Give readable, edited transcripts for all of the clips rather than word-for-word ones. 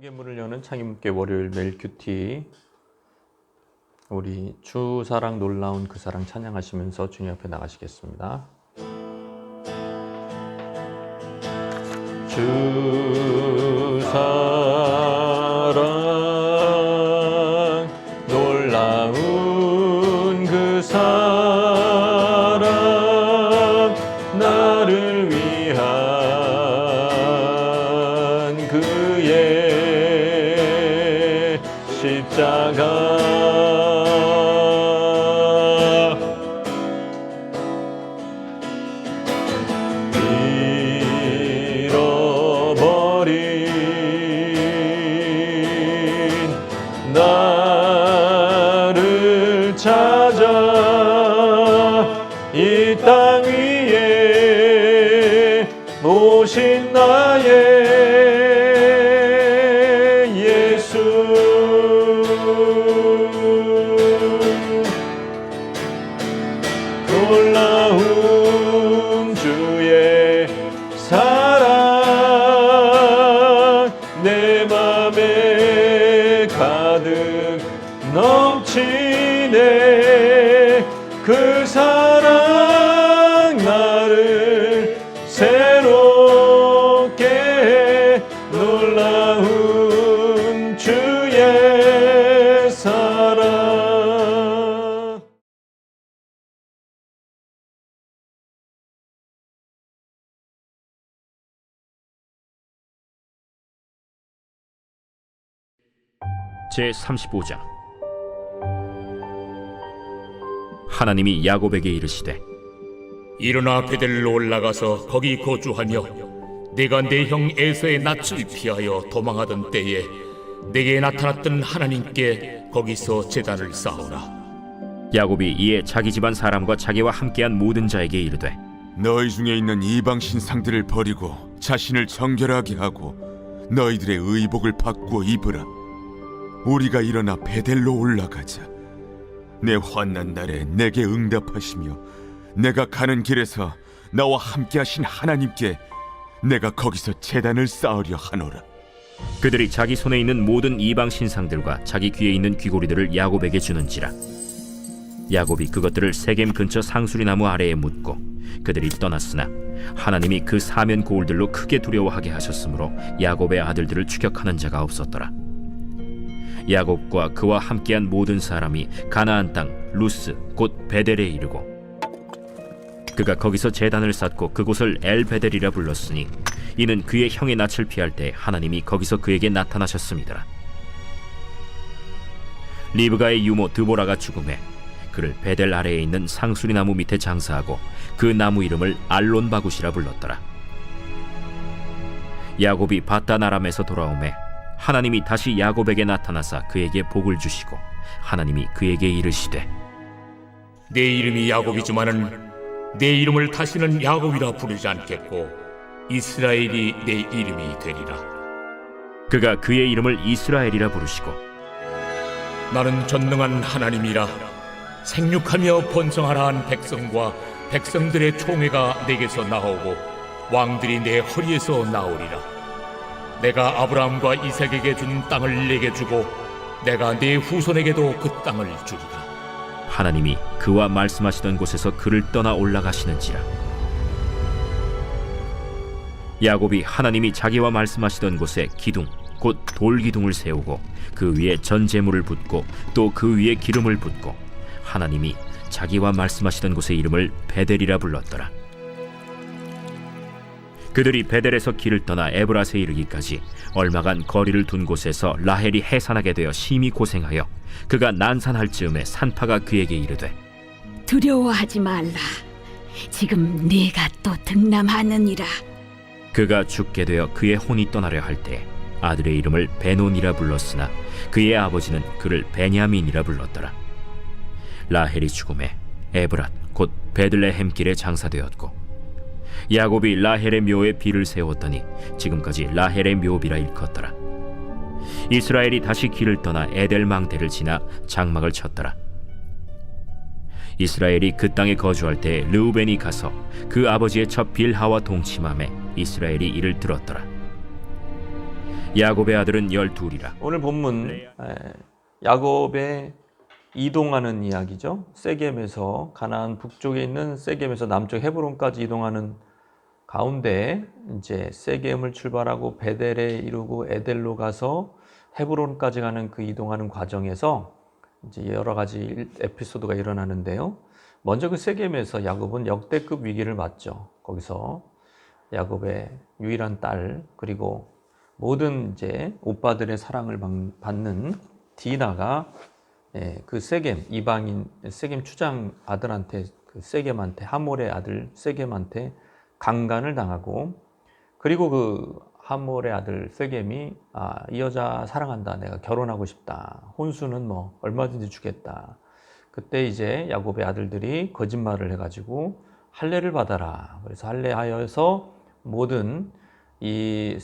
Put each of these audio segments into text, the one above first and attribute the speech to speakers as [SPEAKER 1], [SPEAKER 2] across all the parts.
[SPEAKER 1] 예물을 여는 창임께 월요일 매일 큐티, 우리 주 사랑 놀라운 그 사랑 찬양하시면서 주님 앞에 나가시겠습니다. 주 사랑 놀라운 그 사랑 나를 위한 그의 십자가 나를 찾아 이 땅 위에 오신 나의 예수, 놀라운 주의 사랑 내 맘에 가득 넘치네. 그 사랑 나를 새롭게 해. 놀라운 주의 사랑.
[SPEAKER 2] 제35장. 하나님이 야곱에게 이르시되
[SPEAKER 3] 일어나 베델로 올라가서 거기 거주하며 내가 내 형 에서의 낯을 피하여 도망하던 때에 내게 나타났던 하나님께 거기서 제단을 쌓으라.
[SPEAKER 2] 야곱이 이에 자기 집안 사람과 자기와 함께한 모든 자에게 이르되
[SPEAKER 4] 너희 중에 있는 이방 신상들을 버리고 자신을 정결하게 하고 너희들의 의복을 바꾸어 입으라. 우리가 일어나 베델로 올라가자. 내 환난 날에 내게 응답하시며 내가 가는 길에서 나와 함께 하신 하나님께 내가 거기서 제단을 쌓으려 하노라.
[SPEAKER 2] 그들이 자기 손에 있는 모든 이방 신상들과 자기 귀에 있는 귀고리들을 야곱에게 주는지라. 야곱이 그것들을 세겜 근처 상수리 나무 아래에 묻고 그들이 떠났으나 하나님이 그 사면 고울들로 크게 두려워하게 하셨으므로 야곱의 아들들을 추격하는 자가 없었더라. 야곱과 그와 함께한 모든 사람이 가나안 땅 루스 곧 베델에 이르고 그가 거기서 제단을 쌓고 그곳을 엘베델이라 불렀으니 이는 그의 형의 낯을 피할 때 하나님이 거기서 그에게 나타나셨습니다. 리브가의 유모 드보라가 죽음에 그를 베델 아래에 있는 상수리 나무 밑에 장사하고 그 나무 이름을 알론바굿이라 불렀더라. 야곱이 바단 아람에서 돌아오매 하나님이 다시 야곱에게 나타나사 그에게 복을 주시고 하나님이 그에게 이르시되
[SPEAKER 3] 내 이름이 야곱이지만은 내 이름을 다시는 야곱이라 부르지 않겠고 이스라엘이 내 이름이 되리라.
[SPEAKER 2] 그가 그의 이름을 이스라엘이라 부르시고
[SPEAKER 3] 나는 전능한 하나님이라. 생육하며 번성하라 한 백성과 백성들의 총회가 내게서 나오고 왕들이 내 허리에서 나오리라. 내가 아브라함과 이삭에게 준 땅을 내게 주고 내가 네 후손에게도 그 땅을 주리라.
[SPEAKER 2] 하나님이 그와 말씀하시던 곳에서 그를 떠나 올라가시는지라. 야곱이 하나님이 자기와 말씀하시던 곳에 기둥 곧 돌기둥을 세우고 그 위에 전제물을 붓고 또 그 위에 기름을 붓고 하나님이 자기와 말씀하시던 곳의 이름을 베델이라 불렀더라. 그들이 베델에서 길을 떠나 에브라스에 이르기까지 얼마간 거리를 둔 곳에서 라헬이 해산하게 되어 심히 고생하여 그가 난산할 즈음에 산파가 그에게 이르되
[SPEAKER 5] 두려워하지 말라. 지금 네가 또 등남하느니라.
[SPEAKER 2] 그가 죽게 되어 그의 혼이 떠나려 할 때 아들의 이름을 베논이라 불렀으나 그의 아버지는 그를 베냐민이라 불렀더라. 라헬이 죽음에 에브랏 곧 베들레헴길에 장사되었고 야곱이 라헬의 묘에 비를 세웠더니 지금까지 라헬의 묘비라 일컫더라. 이스라엘이 다시 길을 떠나 에델망대를 지나 장막을 쳤더라. 이스라엘이 그 땅에 거주할 때 르우벤이 가서 그 아버지의 첩 빌하와 동침함에 이스라엘이 이를 들었더라. 야곱의 아들은 12이라.
[SPEAKER 1] 오늘 본문 야곱의 이동하는 이야기죠. 세겜에서 가나안 북쪽에 있는 세겜에서 남쪽 헤브론까지 이동하는 가운데 이제 세겜을 출발하고 베델에 이르고 에델로 가서 헤브론까지 가는 그 이동하는 과정에서 이제 여러 가지 에피소드가 일어나는데요. 먼저 그 세겜에서 야곱은 역대급 위기를 맞죠. 거기서 야곱의 유일한 딸 그리고 모든 이제 오빠들의 사랑을 받는 디나가 그 세겜 이방인 세겜 추장 아들한테 그 세겜한테 하몰의 아들 세겜한테 강간을 당하고 그리고 그 하몰의 아들 세겜이 이 여자 사랑한다 내가 결혼하고 싶다 혼수는 뭐 얼마든지 주겠다. 그때 이제 야곱의 아들들이 거짓말을 해가지고 할례를 받아라. 그래서 할례하여서 모든 이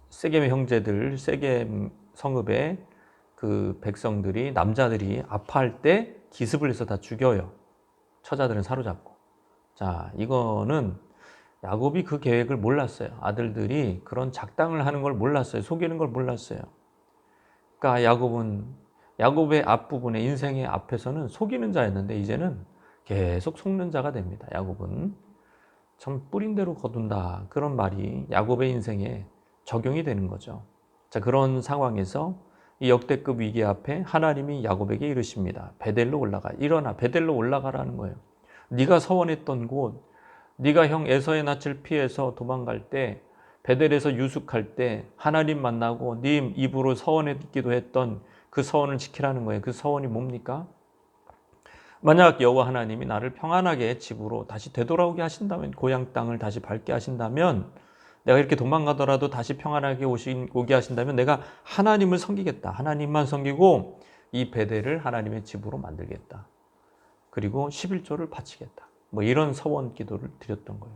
[SPEAKER 1] 세겜의 형제들 세겜 성읍의 그 백성들이 남자들이 아파할 때 기습을 해서 다 죽여요. 처자들은 사로잡고. 자, 이거는 야곱이 그 계획을 몰랐어요. 아들들이 그런 작당을 하는 걸 몰랐어요. 속이는 걸 몰랐어요. 그러니까 야곱의 앞부분에 인생의 앞에서는 속이는 자였는데 이제는 계속 속는 자가 됩니다. 야곱은 참 뿌린 대로 거둔다. 그런 말이 야곱의 인생에 적용이 되는 거죠. 자, 그런 상황에서 이 역대급 위기 앞에 하나님이 야곱에게 이르십니다. 베델로 올라가. 일어나 베델로 올라가라는 거예요. 네가 서원했던 곳, 네가 형 에서의 낯을 피해서 도망갈 때 베델에서 유숙할 때 하나님 만나고 네 입으로 서원했기도 했던 그 서원을 지키라는 거예요. 그 서원이 뭡니까? 만약 여호와 하나님이 나를 평안하게 집으로 다시 되돌아오게 하신다면 고향 땅을 다시 밟게 하신다면 내가 이렇게 도망가더라도 다시 평안하게 오게 하신다면 내가 하나님을 섬기겠다. 하나님만 섬기고 이 베델을 하나님의 집으로 만들겠다. 그리고 11조를 바치겠다. 뭐 이런 서원 기도를 드렸던 거예요.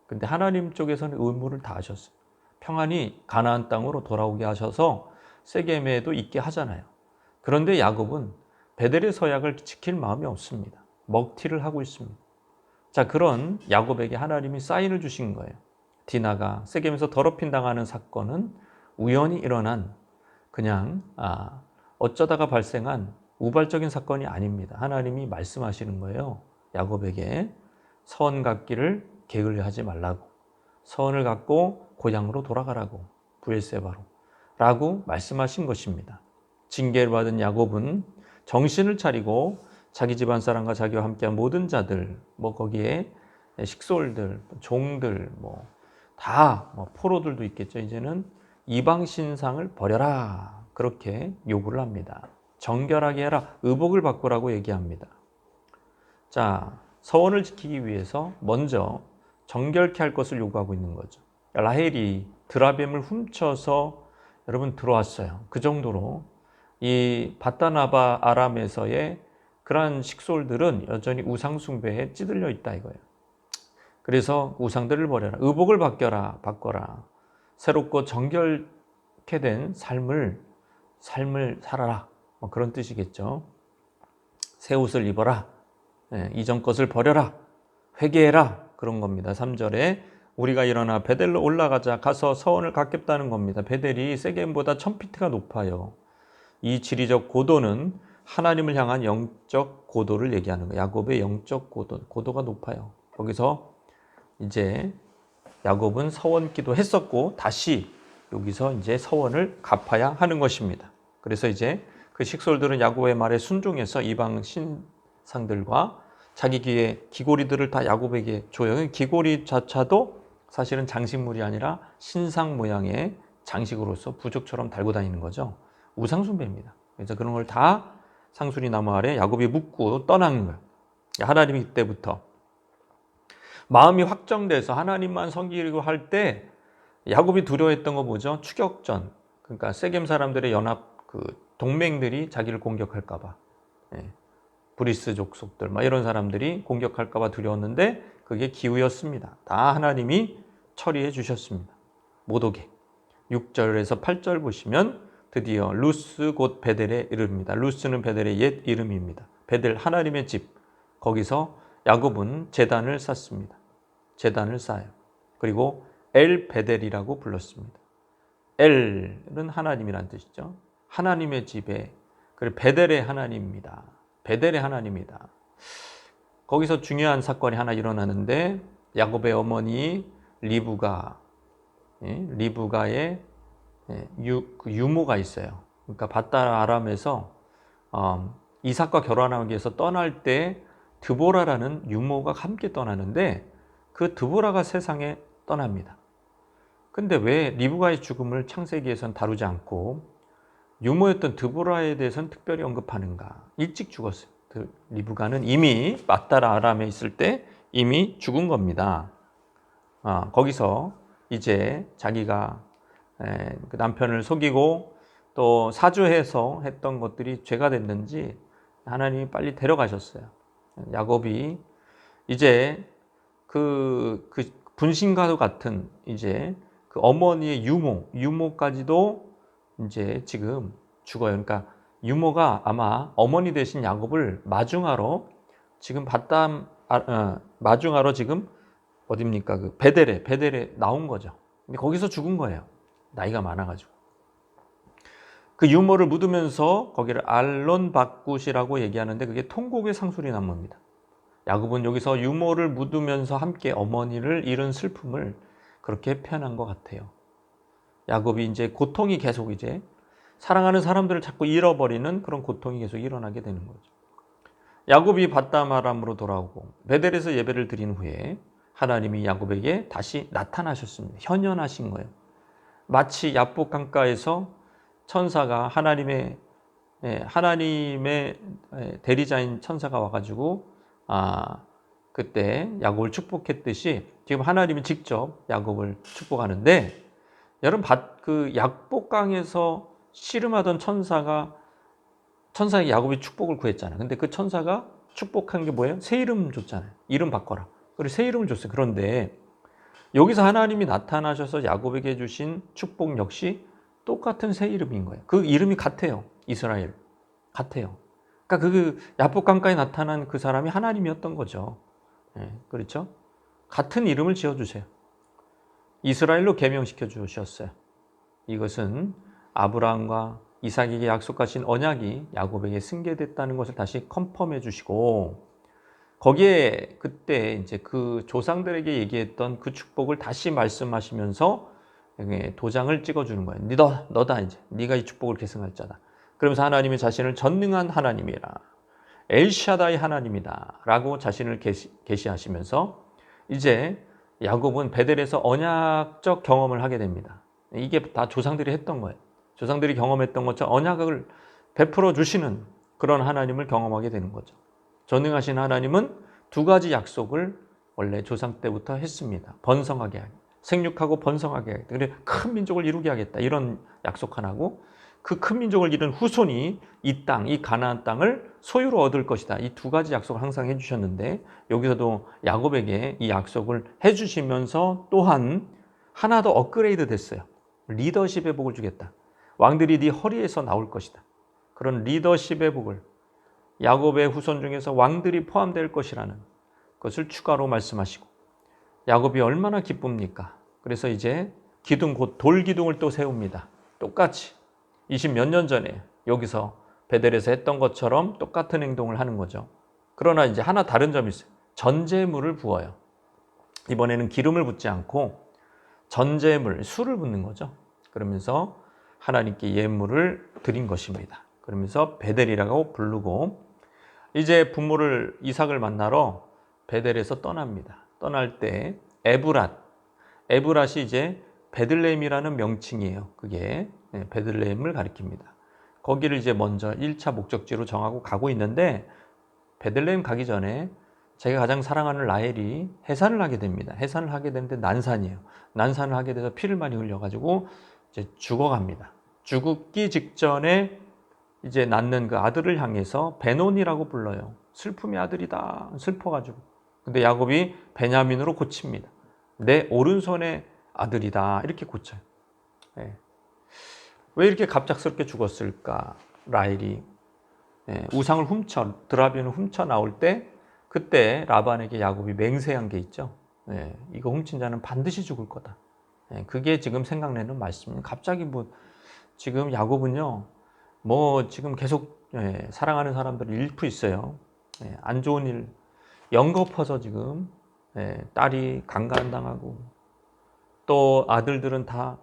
[SPEAKER 1] 근데 하나님 쪽에서는 의무를 다 하셨어요. 평안히 가나안 땅으로 돌아오게 하셔서 세겜에도 있게 하잖아요. 그런데 야곱은 베델의 서약을 지킬 마음이 없습니다. 먹튀를 하고 있습니다. 자, 그런 야곱에게 하나님이 사인을 주신 거예요. 디나가 세겜에서 더럽힘 당하는 사건은 우연히 일어난 그냥 어쩌다가 발생한 우발적인 사건이 아닙니다. 하나님이 말씀하시는 거예요. 야곱에게 서원 갖기를 게을리하지 말라고, 서원을 갖고 고향으로 돌아가라고, 브엘세바로 라고 말씀하신 것입니다. 징계를 받은 야곱은 정신을 차리고 자기 집안 사람과 자기와 함께한 모든 자들, 뭐 거기에 식솔들, 종들, 다 포로들도 있겠죠. 이제는 이방 신상을 버려라. 그렇게 요구를 합니다. 정결하게 해라. 의복을 바꾸라고 얘기합니다. 자, 서원을 지키기 위해서 먼저 정결케 할 것을 요구하고 있는 거죠. 라헬이 드라뱀을 훔쳐서 여러분 들어왔어요. 그 정도로 이 바다나바 아람에서의 그러한 식솔들은 여전히 우상 숭배에 찌들려 있다 이거예요. 그래서 우상들을 버려라. 의복을 바꿔라. 새롭고 정결케 된 삶을 살아라. 뭐 그런 뜻이겠죠. 새 옷을 입어라. 이전 것을 버려라. 회개해라. 그런 겁니다. 3절에 우리가 일어나 베델로 올라가자. 가서 서원을 갖겠다는 겁니다. 베델이 세겜보다 1000피트가 높아요. 이 지리적 고도는 하나님을 향한 영적 고도를 얘기하는 거예요. 야곱의 영적 고도가 높아요. 거기서 이제 야곱은 서원 기도했었고 다시 여기서 이제 서원을 갚아야 하는 것입니다. 그래서 이제 그 식솔들은 야곱의 말에 순종해서 이방 신상들과 자기 귀의 귀고리들을 다 야곱에게 줘요. 귀고리 자차도 사실은 장식물이 아니라 신상 모양의 장식으로서 부적처럼 달고 다니는 거죠. 우상숭배입니다. 그래서 그런 걸 다 상수리 나무 아래 야곱이 묻고 떠나는 거예요. 하나님이 그때부터 마음이 확정돼서 하나님만 섬기려고 할 때 야곱이 두려워했던 거 뭐죠? 추격전. 그러니까 세겜 사람들의 연합 동맹들이 자기를 공격할까 봐. 브리스 족속들 이런 사람들이 공격할까 봐 두려웠는데 그게 기우였습니다. 다 하나님이 처리해 주셨습니다. 못 오게. 6절에서 8절 보시면 드디어 루스 곧 베델에 이릅니다. 루스는 베델의 옛 이름입니다. 베델 하나님의 집. 거기서 야곱은 제단을 쌓습니다. 제단을 쌓아요. 그리고 엘 베델이라고 불렀습니다. 엘은 하나님이란 뜻이죠. 하나님의 집에, 그리고 베델의 하나님입니다. 베델의 하나님이다. 거기서 중요한 사건이 하나 일어나는데 야곱의 어머니 리브가, 리브가의 유모가 있어요. 그러니까 밧단 아람에서 이삭과 결혼하기 위해서 떠날 때 드보라라는 유모가 함께 떠나는데 그 드보라가 세상에 떠납니다. 근데 왜 리브가의 죽음을 창세기에서는 다루지 않고 유모였던 드보라에 대해서는 특별히 언급하는가? 일찍 죽었어요. 리브가는 이미 밧단 아람에 있을 때 이미 죽은 겁니다. 거기서 이제 자기가 그 남편을 속이고 또 사주해서 했던 것들이 죄가 됐는지 하나님이 빨리 데려가셨어요. 야곱이 이제 그 분신과도 같은 이제 그 어머니의 유모까지도 이제 지금 죽어요. 그러니까 유모가 아마 어머니 대신 야곱을 마중하러 지금 마중하러 지금 어딥니까? 그 베델에 나온 거죠. 근데 거기서 죽은 거예요. 나이가 많아가지고. 그 유모를 묻으면서 거기를 알론박굿이라고 얘기하는데 그게 통곡의 상술이 나무입니다. 야곱은 여기서 유모를 묻으면서 함께 어머니를 잃은 슬픔을 그렇게 표현한 것 같아요. 야곱이 이제 고통이 계속 이제 사랑하는 사람들을 자꾸 잃어버리는 그런 고통이 계속 일어나게 되는 거죠. 야곱이 밧단 아람으로 돌아오고 베델에서 예배를 드린 후에 하나님이 야곱에게 다시 나타나셨습니다. 현현하신 거예요. 마치 야복 강가에서 천사가 하나님의 대리자인 천사가 와가지고 그때 야곱을 축복했듯이 지금 하나님이 직접 야곱을 축복하는데 여러분 그 약복강에서 씨름하던 천사에게 야곱이 축복을 구했잖아요. 근데 그 천사가 축복한 게 뭐예요? 새 이름 줬잖아요. 이름 바꿔라. 그리고 새 이름을 줬어요. 그런데 여기서 하나님이 나타나셔서 야곱에게 주신 축복 역시 똑같은 새 이름인 거예요. 그 이름이 같아요. 이스라엘. 같아요. 그러니까 그 야복강가에 나타난 그 사람이 하나님이었던 거죠. 그렇죠? 같은 이름을 지어주세요. 이스라엘로 개명시켜 주셨어요. 이것은 아브라함과 이삭에게 약속하신 언약이 야곱에게 승계됐다는 것을 다시 컨펌해 주시고 거기에 그때 이제 그 조상들에게 얘기했던 그 축복을 다시 말씀하시면서 도장을 찍어주는 거예요. 너다 이제 네가 이 축복을 계승할 자다. 그러면서 하나님의 자신을 전능한 하나님이라 엘샤다이 하나님이다 라고 자신을 계시하시면서 이제 야곱은 베델에서 언약적 경험을 하게 됩니다. 이게 다 조상들이 했던 거예요. 조상들이 경험했던 것처럼 언약을 베풀어 주시는 그런 하나님을 경험하게 되는 거죠. 전능하신 하나님은 두 가지 약속을 원래 조상 때부터 했습니다. 번성하게 하겠다. 생육하고 번성하게 하겠다. 그리고 큰 민족을 이루게 하겠다. 이런 약속 하나고 그 큰 민족을 이룬 후손이 이 땅, 이 가나안 땅을 소유로 얻을 것이다. 이 두 가지 약속을 항상 해주셨는데 여기서도 야곱에게 이 약속을 해주시면서 또한 하나 더 업그레이드 됐어요. 리더십의 복을 주겠다. 왕들이 네 허리에서 나올 것이다. 그런 리더십의 복을 야곱의 후손 중에서 왕들이 포함될 것이라는 것을 추가로 말씀하시고 야곱이 얼마나 기쁩니까? 그래서 이제 기둥 곧 돌기둥을 또 세웁니다. 똑같이 20몇 년 전에 여기서 베델에서 했던 것처럼 똑같은 행동을 하는 거죠. 그러나 이제 하나 다른 점이 있어요. 전제물을 부어요. 이번에는 기름을 붓지 않고 전제물, 술을 붓는 거죠. 그러면서 하나님께 예물을 드린 것입니다. 그러면서 베델이라고 부르고 이제 부모를 이삭을 만나러 베델에서 떠납니다. 떠날 때 에브랏이 이제 베들레헴이라는 명칭이에요. 그게 베들레헴을 가리킵니다. 거기를 이제 먼저 1차 목적지로 정하고 가고 있는데 베들레헴 가기 전에 자기가 가장 사랑하는 라헬이 해산을 하게 됩니다. 해산을 하게 되는데 난산이에요. 난산을 하게 돼서 피를 많이 흘려가지고 이제 죽어갑니다. 죽기 직전에 이제 낳는 그 아들을 향해서 베논이라고 불러요. 슬픔의 아들이다. 슬퍼가지고. 근데 야곱이 베냐민으로 고칩니다. 내 오른손의 아들이다. 이렇게 고쳐요. 왜 이렇게 갑작스럽게 죽었을까? 라헬이 우상을 드라비온을 훔쳐 나올 때 그때 라반에게 야곱이 맹세한 게 있죠. 이거 훔친 자는 반드시 죽을 거다. 그게 지금 생각나는 말씀입니다. 갑자기 뭐 지금 야곱은요, 뭐 지금 계속 사랑하는 사람들이 잃고 있어요. 안 좋은 일 연거퍼서 지금 딸이 강간당하고 또 아들들은 다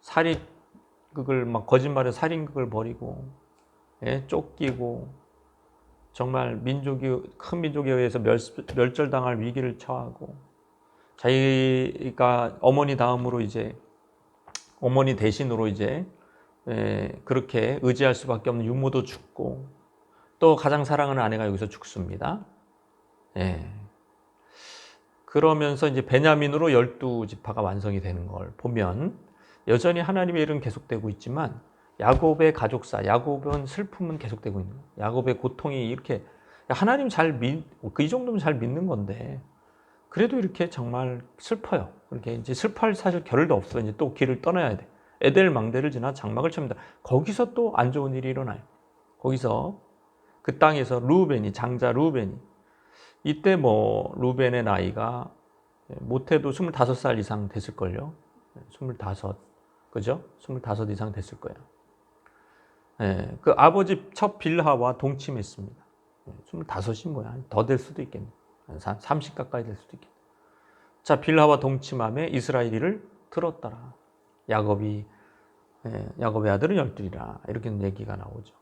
[SPEAKER 1] 살인극을 막 거짓말에 살인극을 벌이고 쫓기고 정말 큰 민족에 의해서 멸절당할 위기를 처하고 자기가 어머니 다음으로 이제 어머니 대신으로 이제 그렇게 의지할 수밖에 없는 유모도 죽고 또 가장 사랑하는 아내가 여기서 죽습니다. 그러면서 이제 베냐민으로 12지파가 완성이 되는 걸 보면 여전히 하나님의 일은 계속되고 있지만 야곱의 가족사, 야곱은 슬픔은 계속되고 있는 거예요. 야곱의 고통이 이렇게 하나님 이 정도면 잘 믿는 건데 그래도 이렇게 정말 슬퍼요. 그렇게 이제 슬퍼할 사실 겨를도 없어. 이제 또 길을 떠나야 돼. 에델 망대를 지나 장막을 칩니다. 거기서 또 안 좋은 일이 일어나요. 거기서 그 땅에서 장자 루벤이 이때 뭐 루벤의 나이가 못해도 25살 이상 됐을걸요. 25, 그죠? 25 이상 됐을 거예요. 그 아버지 첫 빌하와 동침했습니다. 25인 거야. 더 될 수도 있겠네. 30 가까이 될 수도 있겠네. 자, 빌하와 동침함에 이스라엘이를 들었더라. 야곱의 아들은 12이라. 이렇게 얘기가 나오죠.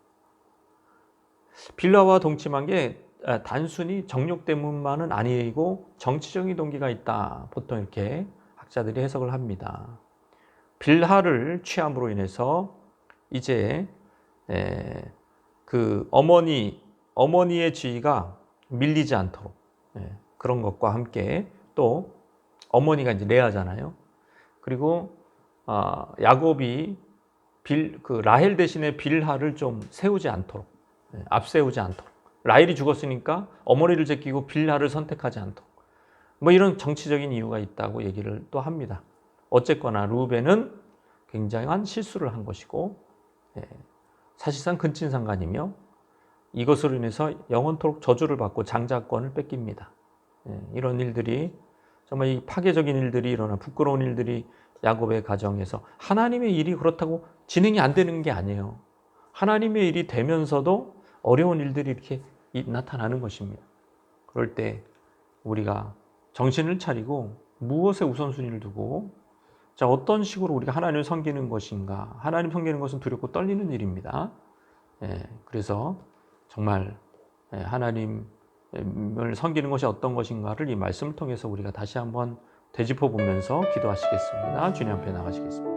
[SPEAKER 1] 빌하와 동침한 게 단순히 정욕 때문만은 아니고 정치적인 동기가 있다. 보통 이렇게 학자들이 해석을 합니다. 빌하를 취함으로 인해서 이제 그 어머니의 지위가 밀리지 않도록 그런 것과 함께 또 어머니가 이제 레아잖아요. 그리고 야곱이 라헬 대신에 빌하를 좀 세우지 않도록 앞세우지 않도록 라헬이 죽었으니까 어머니를 제끼고 빌하를 선택하지 않도록 뭐 이런 정치적인 이유가 있다고 얘기를 또 합니다. 어쨌거나 루벤은 굉장한 실수를 한 것이고 사실상 근친상간이며 이것으로 인해서 영원토록 저주를 받고 장자권을 뺏깁니다. 이런 일들이 정말 이 파괴적인 일들이 일어나 부끄러운 일들이 야곱의 가정에서 하나님의 일이 그렇다고 진행이 안 되는 게 아니에요. 하나님의 일이 되면서도 어려운 일들이 이렇게 나타나는 것입니다. 그럴 때 우리가 정신을 차리고 무엇에 우선순위를 두고 자, 어떤 식으로 우리가 하나님을 섬기는 것인가. 하나님 섬기는 것은 두렵고 떨리는 일입니다. 그래서 정말 하나님을 섬기는 것이 어떤 것인가를 이 말씀을 통해서 우리가 다시 한번 되짚어 보면서 기도하시겠습니다. 주님 앞에 나가시겠습니다.